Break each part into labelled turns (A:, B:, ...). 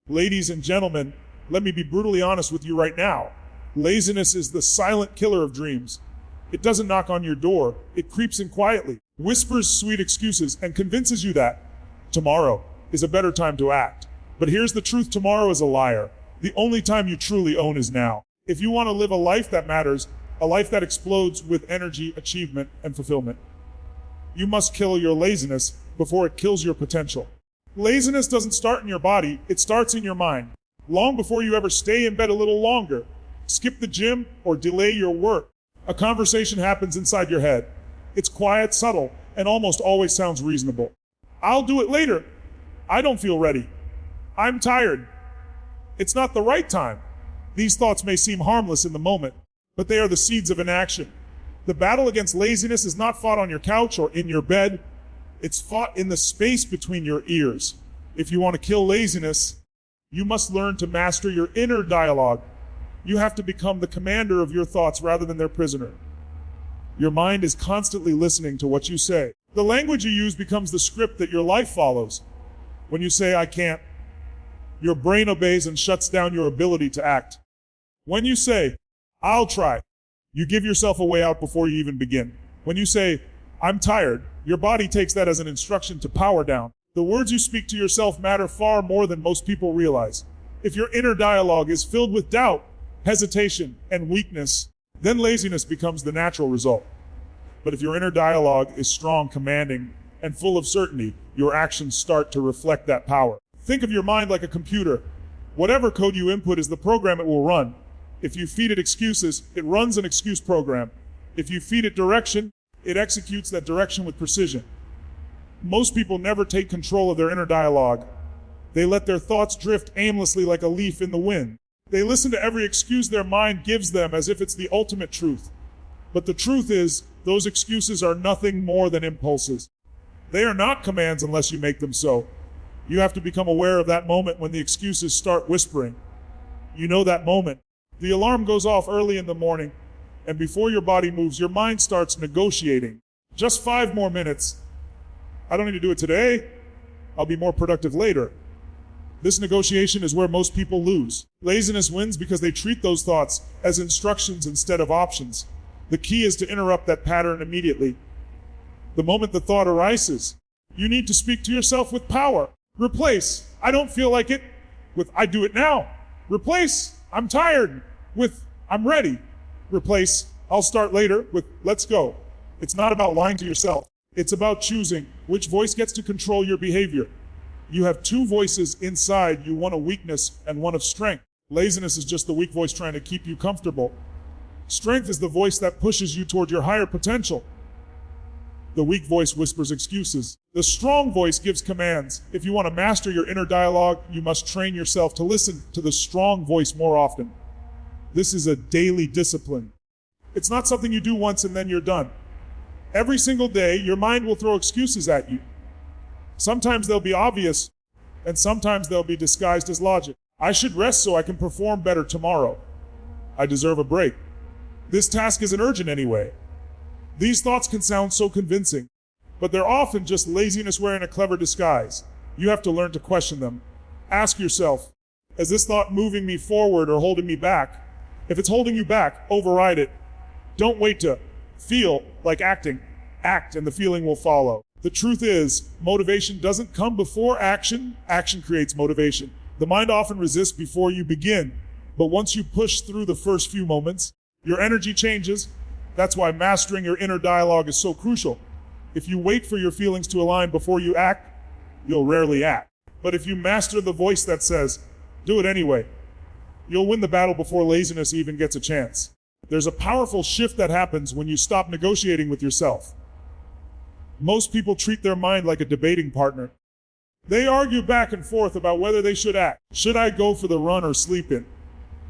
A: Ladies and gentlemen, let me be brutally honest with you right now. Laziness is the silent killer of dreams. It doesn't knock on your door. It creeps in quietly, whispers sweet excuses, and convinces you that tomorrow is a better time to act. But here's the truth: tomorrow is a liar. The only time you truly own is now. If you want to live a life that matters, a life that explodes with energy, achievement, and fulfillment, you must kill your laziness before it kills your potential. Laziness doesn't start in your body, it starts in your mind. Long before you ever stay in bed a little longer, skip the gym, or delay your work, a conversation happens inside your head. It's quiet, subtle, and almost always sounds reasonable. I'll do it later. I don't feel ready. I'm tired. It's not the right time. These thoughts may seem harmless in the moment, but they are the seeds of inaction. The battle against laziness is not fought on your couch or in your bed. It's fought in the space between your ears. If you want to kill laziness, you must learn to master your inner dialogue. You have to become the commander of your thoughts rather than their prisoner. Your mind is constantly listening to what you say. The language you use becomes the script that your life follows. When you say, "I can't," your brain obeys and shuts down your ability to act. When you say, "I'll try," you give yourself a way out before you even begin. When you say, "I'm tired," your body takes that as an instruction to power down. The words you speak to yourself matter far more than most people realize. If your inner dialogue is filled with doubt, hesitation, and weakness, then laziness becomes the natural result. But if your inner dialogue is strong, commanding, and full of certainty, your actions start to reflect that power. Think of your mind like a computer. Whatever code you input is the program it will run. If you feed it excuses, it runs an excuse program. If you feed it direction, it executes that direction with precision. Most people never take control of their inner dialogue. They let their thoughts drift aimlessly like a leaf in the wind. They listen to every excuse their mind gives them as if it's the ultimate truth. But the truth is, those excuses are nothing more than impulses. They are not commands unless you make them so. You have to become aware of that moment when the excuses start whispering. You know that moment. The alarm goes off early in the morning, and before your body moves, your mind starts negotiating. Just 5 more minutes. I don't need to do it today. I'll be more productive later. This negotiation is where most people lose. Laziness wins because they treat those thoughts as instructions instead of options. The key is to interrupt that pattern immediately. The moment the thought arises, you need to speak to yourself with power. Replace, "I don't feel like it," with "I do it now." Replace, "I'm tired," with "I'm ready." Replace, "I'll start later," with "let's go." It's not about lying to yourself. It's about choosing which voice gets to control your behavior. You have 2 voices inside you, one of weakness and one of strength. Laziness is just the weak voice trying to keep you comfortable. Strength is the voice that pushes you toward your higher potential. The weak voice whispers excuses. The strong voice gives commands. If you want to master your inner dialogue, you must train yourself to listen to the strong voice more often. This is a daily discipline. It's not something you do once and then you're done. Every single day, your mind will throw excuses at you. Sometimes they'll be obvious, and sometimes they'll be disguised as logic. "I should rest so I can perform better tomorrow." "I deserve a break." "This task isn't urgent anyway." These thoughts can sound so convincing, but they're often just laziness wearing a clever disguise. You have to learn to question them. Ask yourself, is this thought moving me forward or holding me back? If it's holding you back, override it. Don't wait to feel like acting. Act and the feeling will follow. The truth is, motivation doesn't come before action. Action creates motivation. The mind often resists before you begin, but once you push through the first few moments, your energy changes. That's why mastering your inner dialogue is so crucial. If you wait for your feelings to align before you act, you'll rarely act. But if you master the voice that says, "do it anyway," you'll win the battle before laziness even gets a chance. There's a powerful shift that happens when you stop negotiating with yourself. Most people treat their mind like a debating partner. They argue back and forth about whether they should act. Should I go for the run or sleep in?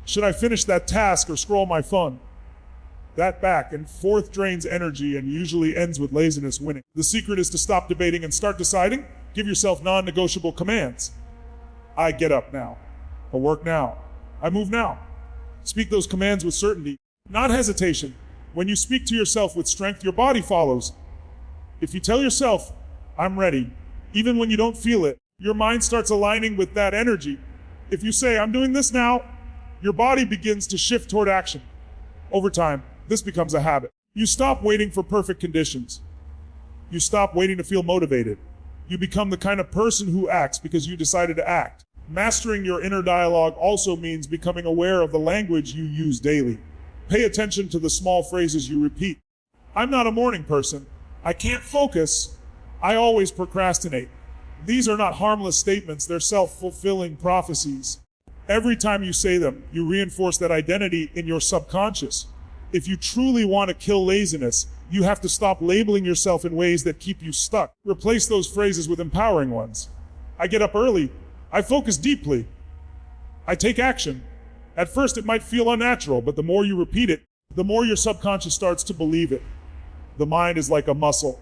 A: Should I finish that task or scroll my phone? That back and forth drains energy and usually ends with laziness winning. The secret is to stop debating and start deciding. Give yourself non-negotiable commands. I get up now. I work now. I move now. Speak those commands with certainty, not hesitation. When you speak to yourself with strength, your body follows. If you tell yourself, "I'm ready," even when you don't feel it, your mind starts aligning with that energy. If you say, I'm doing this now, your body begins to shift toward action. Over time, this becomes a habit. You stop waiting for perfect conditions. You stop waiting to feel motivated. You become the kind of person who acts because you decided to act. Mastering your inner dialogue also means becoming aware of the language you use daily. Pay attention to the small phrases you repeat. I'm not a morning person. I can't focus. I always procrastinate. These are not harmless statements, they're self-fulfilling prophecies. Every time you say them, you reinforce that identity in your subconscious. If you truly want to kill laziness, you have to stop labeling yourself in ways that keep you stuck. Replace those phrases with empowering ones. I get up early. I focus deeply. I take action. At first it might feel unnatural, but the more you repeat it, the more your subconscious starts to believe it. The mind is like a muscle.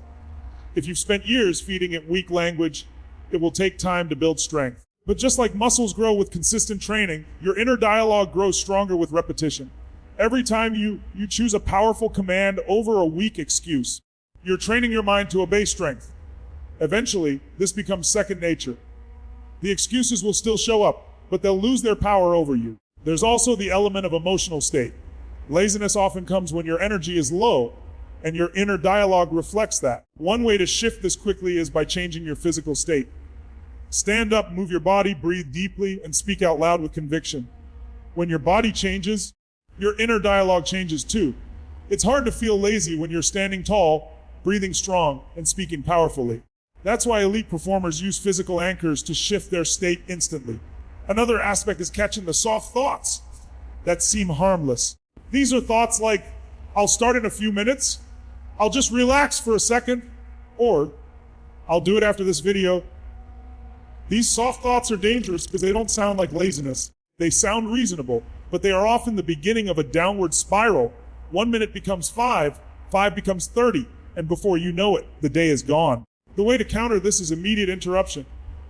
A: If you've spent years feeding it weak language, it will take time to build strength. But just like muscles grow with consistent training, your inner dialogue grows stronger with repetition. Every time you choose a powerful command over a weak excuse, you're training your mind to obey strength. Eventually, this becomes second nature. The excuses will still show up, but they'll lose their power over you. There's also the element of emotional state. Laziness often comes when your energy is low, and your inner dialogue reflects that. One way to shift this quickly is by changing your physical state. Stand up, move your body, breathe deeply, and speak out loud with conviction. When your body changes, your inner dialogue changes too. It's hard to feel lazy when you're standing tall, breathing strong, and speaking powerfully. That's why elite performers use physical anchors to shift their state instantly. Another aspect is catching the soft thoughts that seem harmless. These are thoughts like, I'll start in a few minutes, I'll just relax for a second, or I'll do it after this video. These soft thoughts are dangerous because they don't sound like laziness. They sound reasonable, but they are often the beginning of a downward spiral. 1 minute becomes 5, 5 becomes 30, and before you know it, the day is gone. The way to counter this is immediate interruption.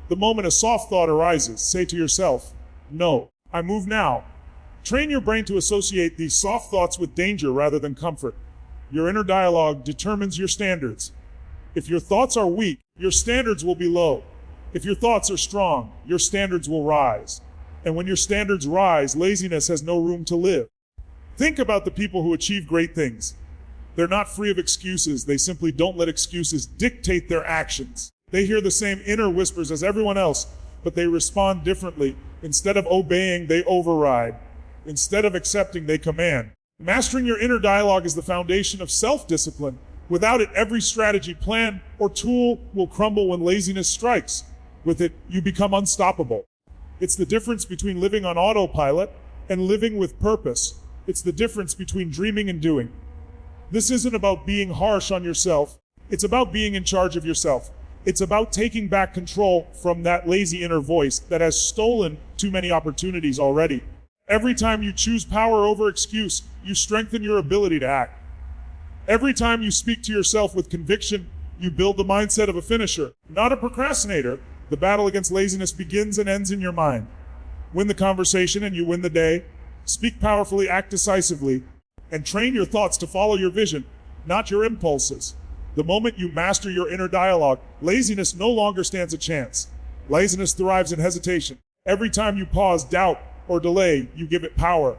A: The moment a soft thought arises, say to yourself, no, I move now. Train your brain to associate these soft thoughts with danger rather than comfort. Your inner dialogue determines your standards. If your thoughts are weak, your standards will be low. If your thoughts are strong, your standards will rise. And when your standards rise, laziness has no room to live. Think about the people who achieve great things. They're not free of excuses. They simply don't let excuses dictate their actions. They hear the same inner whispers as everyone else, but they respond differently. Instead of obeying, they override. Instead of accepting, they command. Mastering your inner dialogue is the foundation of self-discipline. Without it, every strategy, plan, or tool will crumble when laziness strikes. With it, you become unstoppable. It's the difference between living on autopilot and living with purpose. It's the difference between dreaming and doing. This isn't about being harsh on yourself. It's about being in charge of yourself. It's about taking back control from that lazy inner voice that has stolen too many opportunities already. Every time you choose power over excuse, you strengthen your ability to act. Every time you speak to yourself with conviction, you build the mindset of a finisher, not a procrastinator. The battle against laziness begins and ends in your mind. Win the conversation and you win the day. Speak powerfully, act decisively, and train your thoughts to follow your vision, not your impulses. The moment you master your inner dialogue, laziness no longer stands a chance. Laziness thrives in hesitation. Every time you pause, doubt, or delay, you give it power.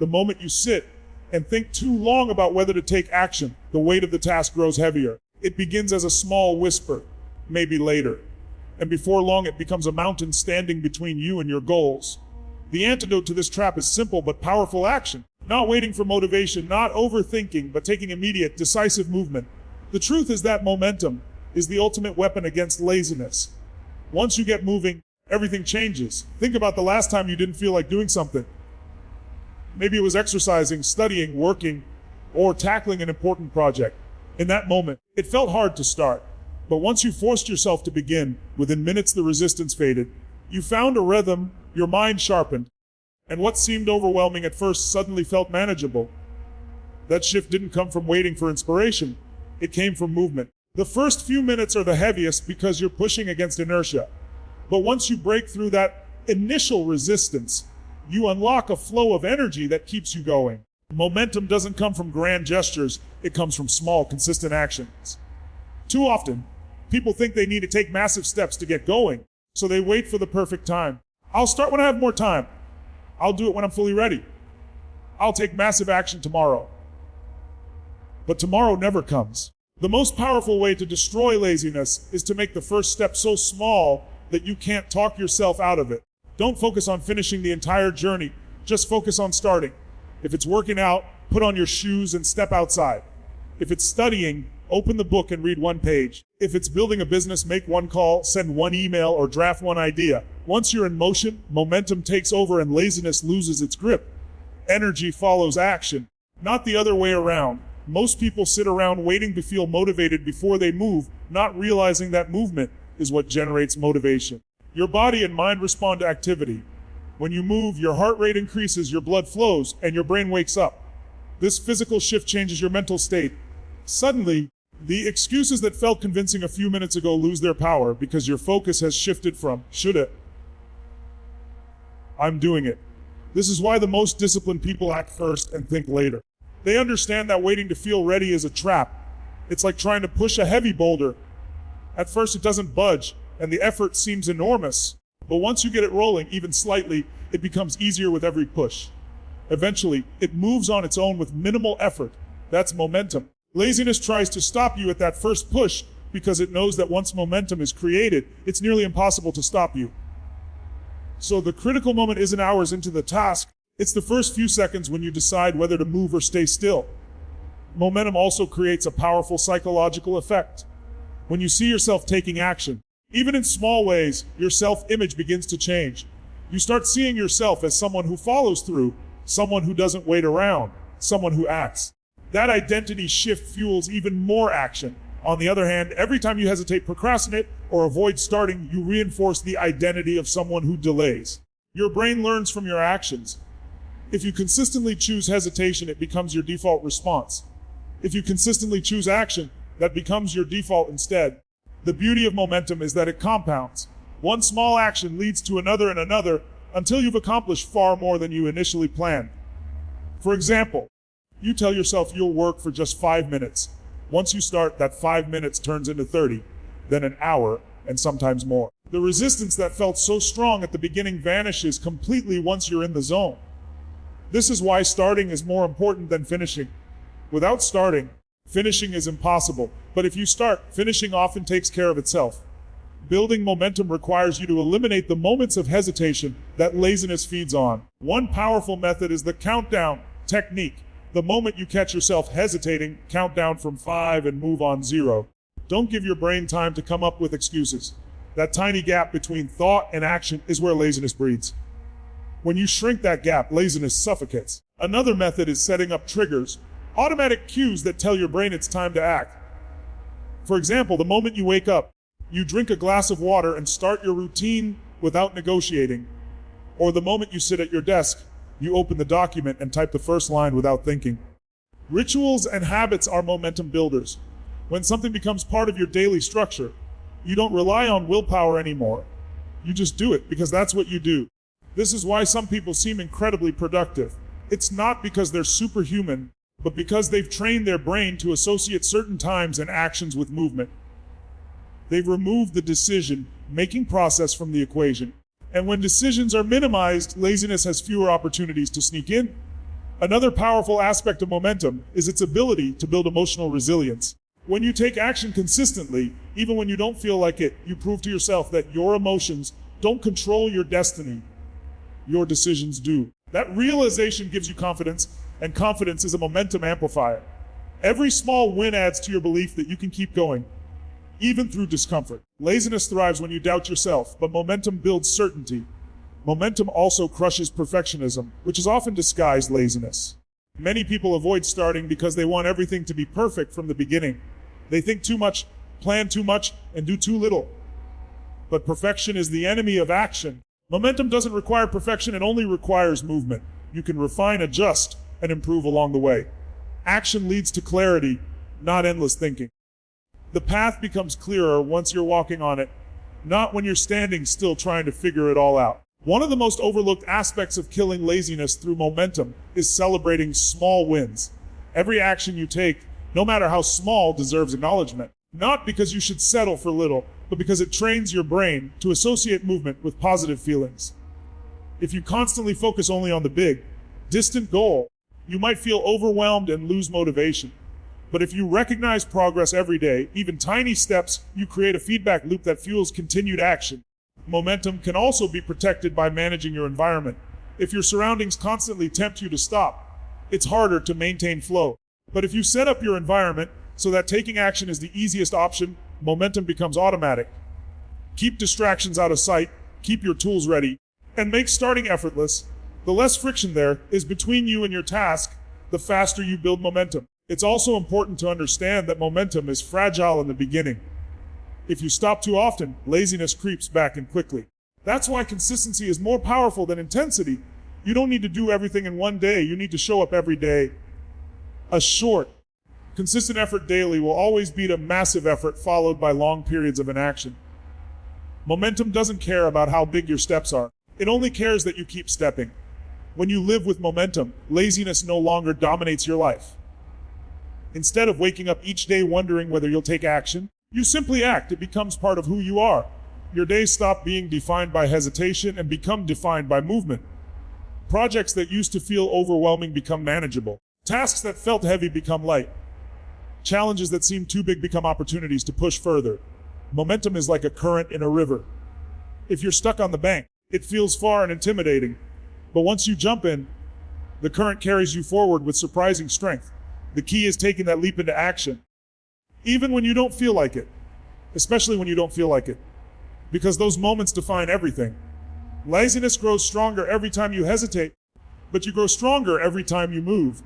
A: The moment you sit and think too long about whether to take action, the weight of the task grows heavier. It begins as a small whisper, maybe later. And before long, it becomes a mountain standing between you and your goals. The antidote to this trap is simple but powerful action. Not waiting for motivation, not overthinking, but taking immediate, decisive movement. The truth is that momentum is the ultimate weapon against laziness. Once you get moving, everything changes. Think about the last time you didn't feel like doing something. Maybe it was exercising, studying, working, or tackling an important project. In that moment, it felt hard to start. But once you forced yourself to begin, within minutes the resistance faded. You found a rhythm, your mind sharpened, and what seemed overwhelming at first suddenly felt manageable. That shift didn't come from waiting for inspiration. It came from movement. The first few minutes are the heaviest because you're pushing against inertia. But once you break through that initial resistance, you unlock a flow of energy that keeps you going. Momentum doesn't come from grand gestures. It comes from small, consistent actions. Too often, people think they need to take massive steps to get going, so they wait for the perfect time. I'll start when I have more time. I'll do it when I'm fully ready. I'll take massive action tomorrow. But tomorrow never comes. The most powerful way to destroy laziness is to make the first step so small that you can't talk yourself out of it. Don't focus on finishing the entire journey. Just focus on starting. If it's working out, put on your shoes and step outside. If it's studying, open the book and read one page. If it's building a business, make one call, send one email, or draft one idea. Once you're in motion, momentum takes over and laziness loses its grip. Energy follows action, not the other way around. Most people sit around waiting to feel motivated before they move, not realizing that movement is what generates motivation. Your body and mind respond to activity. When you move, your heart rate increases, your blood flows, and your brain wakes up. This physical shift changes your mental state. Suddenly, the excuses that felt convincing a few minutes ago lose their power because your focus has shifted from shoulda, I'm doing it. This is why the most disciplined people act first and think later. They understand that waiting to feel ready is a trap. It's like trying to push a heavy boulder. At first it doesn't budge, and the effort seems enormous. But once you get it rolling, even slightly, it becomes easier with every push. Eventually, it moves on its own with minimal effort. That's momentum. Laziness tries to stop you at that first push because it knows that once momentum is created, it's nearly impossible to stop you. So the critical moment isn't hours into the task. It's the first few seconds when you decide whether to move or stay still. Momentum also creates a powerful psychological effect. When you see yourself taking action, even in small ways, your self-image begins to change. You start seeing yourself as someone who follows through, someone who doesn't wait around, someone who acts. That identity shift fuels even more action. On the other hand, every time you hesitate, procrastinate, or avoid starting, you reinforce the identity of someone who delays. Your brain learns from your actions. If you consistently choose hesitation, it becomes your default response. If you consistently choose action, that becomes your default instead. The beauty of momentum is that it compounds. One small action leads to another and another until you've accomplished far more than you initially planned. For example, you tell yourself you'll work for just 5 minutes. Once you start, that 5 minutes turns into 30, then an hour, and sometimes more. The resistance that felt so strong at the beginning vanishes completely once you're in the zone. This is why starting is more important than finishing. Without starting, finishing is impossible. But if you start, finishing often takes care of itself. Building momentum requires you to eliminate the moments of hesitation that laziness feeds on. One powerful method is the countdown technique. The moment you catch yourself hesitating, count down from 5 and move on 0. Don't give your brain time to come up with excuses. That tiny gap between thought and action is where laziness breeds. When you shrink that gap, laziness suffocates. Another method is setting up triggers, automatic cues that tell your brain it's time to act. For example, the moment you wake up, you drink a glass of water and start your routine without negotiating. Or the moment you sit at your desk, you open the document and type the first line without thinking. Rituals and habits are momentum builders. When something becomes part of your daily structure, you don't rely on willpower anymore. You just do it because that's what you do. This is why some people seem incredibly productive. It's not because they're superhuman, but because they've trained their brain to associate certain times and actions with movement. They've removed the decision-making process from the equation. And when decisions are minimized, laziness has fewer opportunities to sneak in. Another powerful aspect of momentum is its ability to build emotional resilience. When you take action consistently, even when you don't feel like it, you prove to yourself that your emotions don't control your destiny. Your decisions do. That realization gives you confidence, and confidence is a momentum amplifier. Every small win adds to your belief that you can keep going, even through discomfort. Laziness thrives when you doubt yourself, but momentum builds certainty. Momentum also crushes perfectionism, which is often disguised laziness. Many people avoid starting because they want everything to be perfect from the beginning. They think too much, plan too much, and do too little. But perfection is the enemy of action. Momentum doesn't require perfection, it only requires movement. You can refine, adjust, and improve along the way. Action leads to clarity, not endless thinking. The path becomes clearer once you're walking on it, not when you're standing still trying to figure it all out. One of the most overlooked aspects of killing laziness through momentum is celebrating small wins. Every action you take, no matter how small, deserves acknowledgement. Not because you should settle for little, but because it trains your brain to associate movement with positive feelings. If you constantly focus only on the big, distant goal, you might feel overwhelmed and lose motivation. But if you recognize progress every day, even tiny steps, you create a feedback loop that fuels continued action. Momentum can also be protected by managing your environment. If your surroundings constantly tempt you to stop, it's harder to maintain flow. But if you set up your environment so that taking action is the easiest option, momentum becomes automatic. Keep distractions out of sight, keep your tools ready, and make starting effortless. The less friction there is between you and your task, the faster you build momentum. It's also important to understand that momentum is fragile in the beginning. If you stop too often, laziness creeps back in quickly. That's why consistency is more powerful than intensity. You don't need to do everything in one day, you need to show up every day. A short, consistent effort daily will always beat a massive effort followed by long periods of inaction. Momentum doesn't care about how big your steps are. It only cares that you keep stepping. When you live with momentum, laziness no longer dominates your life. Instead of waking up each day wondering whether you'll take action, you simply act. It becomes part of who you are. Your days stop being defined by hesitation and become defined by movement. Projects that used to feel overwhelming become manageable. Tasks that felt heavy become light. Challenges that seemed too big become opportunities to push further. Momentum is like a current in a river. If you're stuck on the bank, it feels far and intimidating. But once you jump in, the current carries you forward with surprising strength. The key is taking that leap into action, even when you don't feel like it, especially when you don't feel like it, because those moments define everything. Laziness grows stronger every time you hesitate, but you grow stronger every time you move.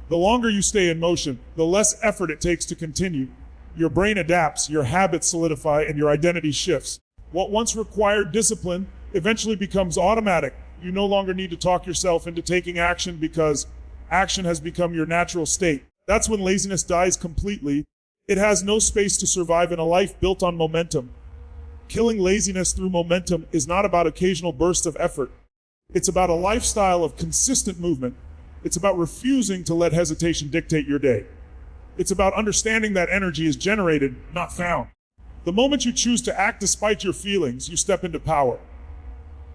A: The longer you stay in motion, the less effort it takes to continue. Your brain adapts, your habits solidify, and your identity shifts. What once required discipline eventually becomes automatic. You no longer need to talk yourself into taking action because action has become your natural state. That's when laziness dies completely. It has no space to survive in a life built on momentum. Killing laziness through momentum is not about occasional bursts of effort. It's about a lifestyle of consistent movement. It's about refusing to let hesitation dictate your day. It's about understanding that energy is generated, not found. The moment you choose to act despite your feelings, you step into power.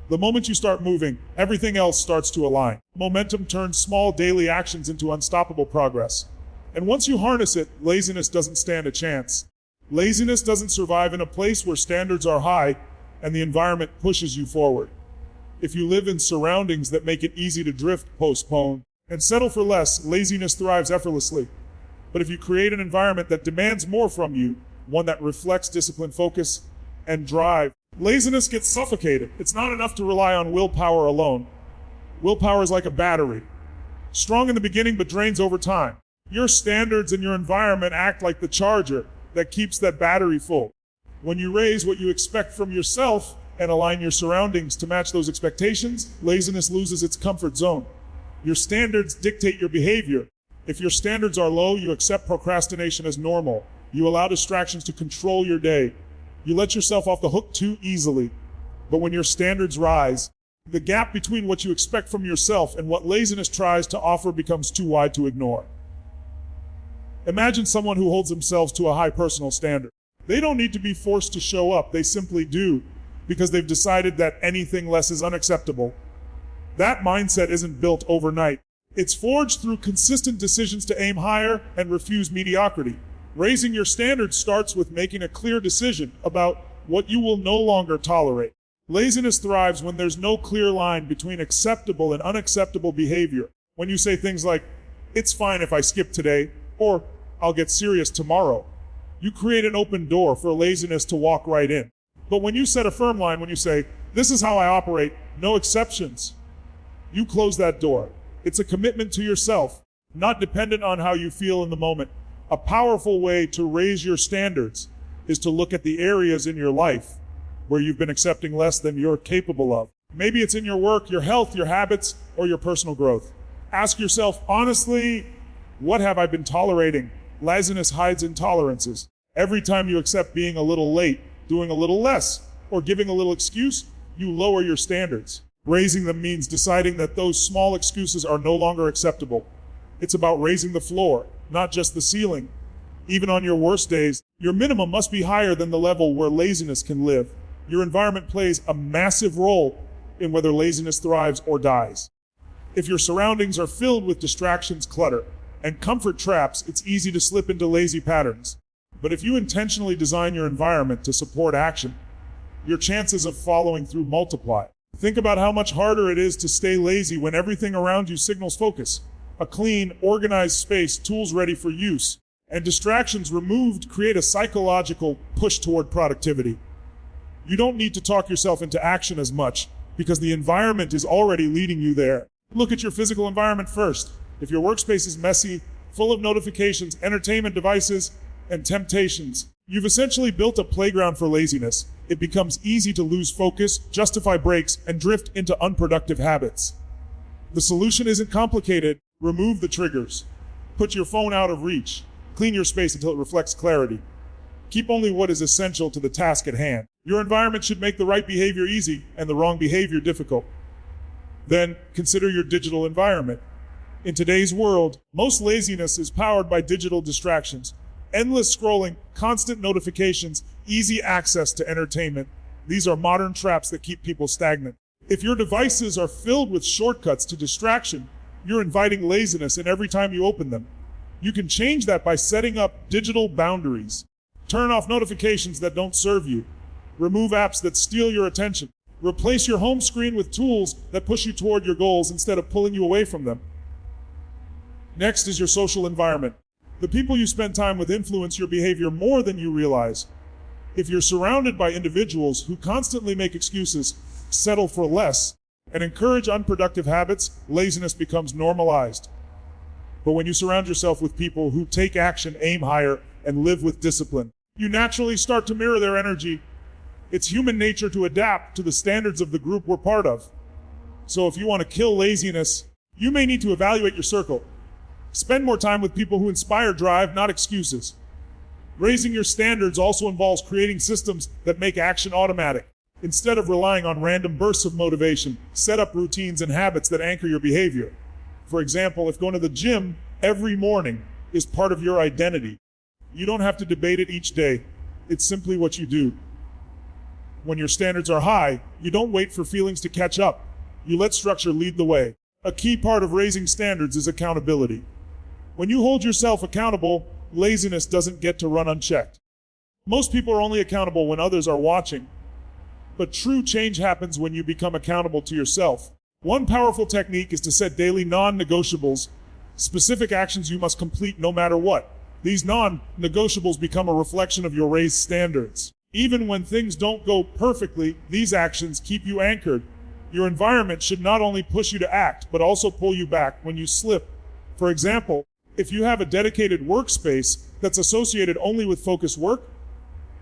A: The moment you start moving, everything else starts to align. Momentum turns small daily actions into unstoppable progress. And once you harness it, laziness doesn't stand a chance. Laziness doesn't survive in a place where standards are high and the environment pushes you forward. If you live in surroundings that make it easy to drift, postpone, and settle for less, laziness thrives effortlessly. But if you create an environment that demands more from you, one that reflects discipline, focus, and drive, laziness gets suffocated. It's not enough to rely on willpower alone. Willpower is like a battery, strong in the beginning but drains over time. Your standards and your environment act like the charger that keeps that battery full. When you raise what you expect from yourself and align your surroundings to match those expectations, laziness loses its comfort zone. Your standards dictate your behavior. If your standards are low, you accept procrastination as normal. You allow distractions to control your day. You let yourself off the hook too easily. But when your standards rise, the gap between what you expect from yourself and what laziness tries to offer becomes too wide to ignore. Imagine someone who holds themselves to a high personal standard. They don't need to be forced to show up, they simply do, because they've decided that anything less is unacceptable. That mindset isn't built overnight. It's forged through consistent decisions to aim higher and refuse mediocrity. Raising your standards starts with making a clear decision about what you will no longer tolerate. Laziness thrives when there's no clear line between acceptable and unacceptable behavior. When you say things like, "It's fine if I skip today," or "I'll get serious tomorrow," you create an open door for laziness to walk right in. But when you set a firm line, when you say, "This is how I operate, no exceptions," you close that door. It's a commitment to yourself, not dependent on how you feel in the moment. A powerful way to raise your standards is to look at the areas in your life where you've been accepting less than you're capable of. Maybe it's in your work, your health, your habits, or your personal growth. Ask yourself honestly, what have I been tolerating? Laziness hides intolerances. Every time you accept being a little late, doing a little less, or giving a little excuse, you lower your standards. Raising them means deciding that those small excuses are no longer acceptable. It's about raising the floor, not just the ceiling. Even on your worst days, your minimum must be higher than the level where laziness can live. Your environment plays a massive role in whether laziness thrives or dies. If your surroundings are filled with distractions, clutter, and comfort traps, it's easy to slip into lazy patterns. But if you intentionally design your environment to support action, your chances of following through multiply. Think about how much harder it is to stay lazy when everything around you signals focus. A clean, organized space, tools ready for use, and distractions removed create a psychological push toward productivity. You don't need to talk yourself into action as much because the environment is already leading you there. Look at your physical environment first. If your workspace is messy, full of notifications, entertainment devices, and temptations, you've essentially built a playground for laziness. It becomes easy to lose focus, justify breaks, and drift into unproductive habits. The solution isn't complicated. Remove the triggers. Put your phone out of reach. Clean your space until it reflects clarity. Keep only what is essential to the task at hand. Your environment should make the right behavior easy and the wrong behavior difficult. Then consider your digital environment. In today's world, most laziness is powered by digital distractions. Endless scrolling, constant notifications, easy access to entertainment. These are modern traps that keep people stagnant. If your devices are filled with shortcuts to distraction, you're inviting laziness in every time you open them. You can change that by setting up digital boundaries. Turn off notifications that don't serve you. Remove apps that steal your attention. Replace your home screen with tools that push you toward your goals instead of pulling you away from them. Next is your social environment. The people you spend time with influence your behavior more than you realize. If you're surrounded by individuals who constantly make excuses, settle for less, and encourage unproductive habits, laziness becomes normalized. But when you surround yourself with people who take action, aim higher, and live with discipline, you naturally start to mirror their energy. It's human nature to adapt to the standards of the group we're part of. So if you want to kill laziness, you may need to evaluate your circle. Spend more time with people who inspire drive, not excuses. Raising your standards also involves creating systems that make action automatic. Instead of relying on random bursts of motivation, set up routines and habits that anchor your behavior. For example, if going to the gym every morning is part of your identity, you don't have to debate it each day. It's simply what you do. When your standards are high, you don't wait for feelings to catch up. You let structure lead the way. A key part of raising standards is accountability. When you hold yourself accountable, laziness doesn't get to run unchecked. Most people are only accountable when others are watching. But true change happens when you become accountable to yourself. One powerful technique is to set daily non-negotiables, specific actions you must complete no matter what. These non-negotiables become a reflection of your raised standards. Even when things don't go perfectly, these actions keep you anchored. Your environment should not only push you to act, but also pull you back when you slip. For example, if you have a dedicated workspace that's associated only with focused work,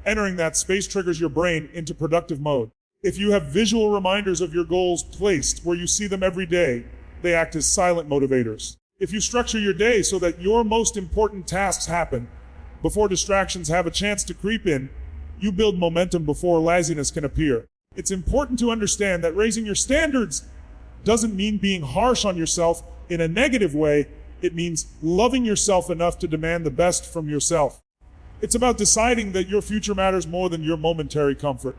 A: entering that space triggers your brain into productive mode. If you have visual reminders of your goals placed where you see them every day, they act as silent motivators. If you structure your day so that your most important tasks happen before distractions have a chance to creep in, you build momentum before laziness can appear. It's important to understand that raising your standards doesn't mean being harsh on yourself in a negative way. It means loving yourself enough to demand the best from yourself. It's about deciding that your future matters more than your momentary comfort.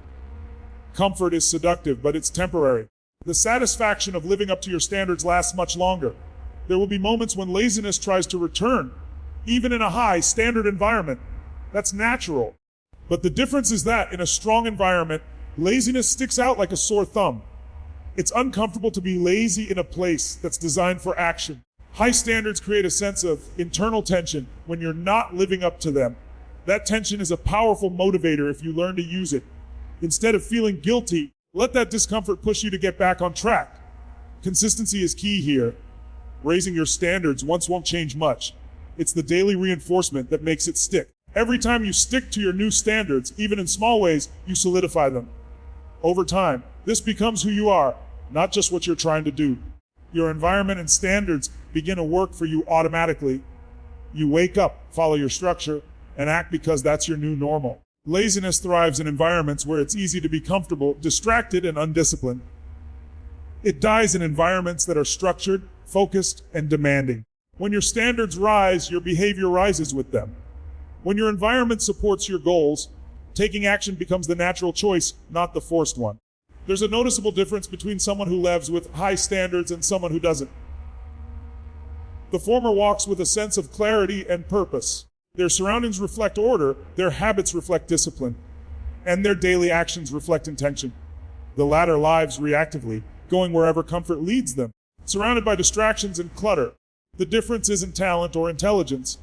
A: Comfort is seductive, but it's temporary. The satisfaction of living up to your standards lasts much longer. There will be moments when laziness tries to return, even in a high-standard environment. That's natural. But the difference is that in a strong environment, laziness sticks out like a sore thumb. It's uncomfortable to be lazy in a place that's designed for action. High standards create a sense of internal tension when you're not living up to them. That tension is a powerful motivator if you learn to use it. Instead of feeling guilty, let that discomfort push you to get back on track. Consistency is key here. Raising your standards once won't change much. It's the daily reinforcement that makes it stick. Every time you stick to your new standards, even in small ways, you solidify them. Over time, this becomes who you are, not just what you're trying to do. Your environment and standards begin to work for you automatically. You wake up, follow your structure, and act because that's your new normal. Laziness thrives in environments where it's easy to be comfortable, distracted, and undisciplined. It dies in environments that are structured, focused, and demanding. When your standards rise, your behavior rises with them. When your environment supports your goals, taking action becomes the natural choice, not the forced one. There's a noticeable difference between someone who lives with high standards and someone who doesn't. The former walks with a sense of clarity and purpose. Their surroundings reflect order, their habits reflect discipline, and their daily actions reflect intention. The latter lives reactively, going wherever comfort leads them, surrounded by distractions and clutter. The difference isn't talent or intelligence.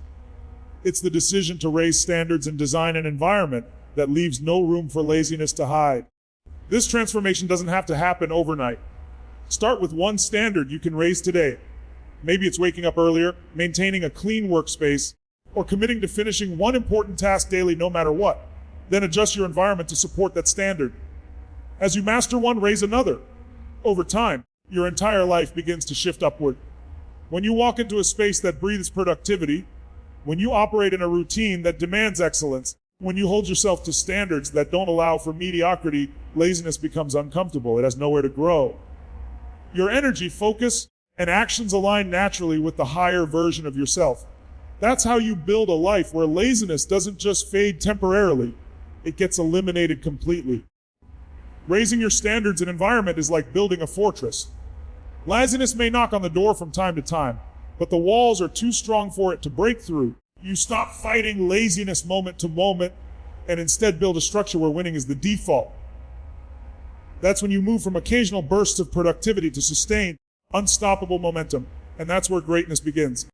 A: It's the decision to raise standards and design an environment that leaves no room for laziness to hide. This transformation doesn't have to happen overnight. Start with one standard you can raise today. Maybe it's waking up earlier, maintaining a clean workspace, or committing to finishing one important task daily no matter what. Then adjust your environment to support that standard. As you master one, raise another. Over time, your entire life begins to shift upward. When you walk into a space that breathes productivity, when you operate in a routine that demands excellence, when you hold yourself to standards that don't allow for mediocrity, laziness becomes uncomfortable. It has nowhere to grow. Your energy, focus, and actions align naturally with the higher version of yourself. That's how you build a life where laziness doesn't just fade temporarily, it gets eliminated completely. Raising your standards and environment is like building a fortress. Laziness may knock on the door from time to time, but the walls are too strong for it to break through. You stop fighting laziness moment to moment and instead build a structure where winning is the default. That's when you move from occasional bursts of productivity to sustained, unstoppable momentum, and that's where greatness begins.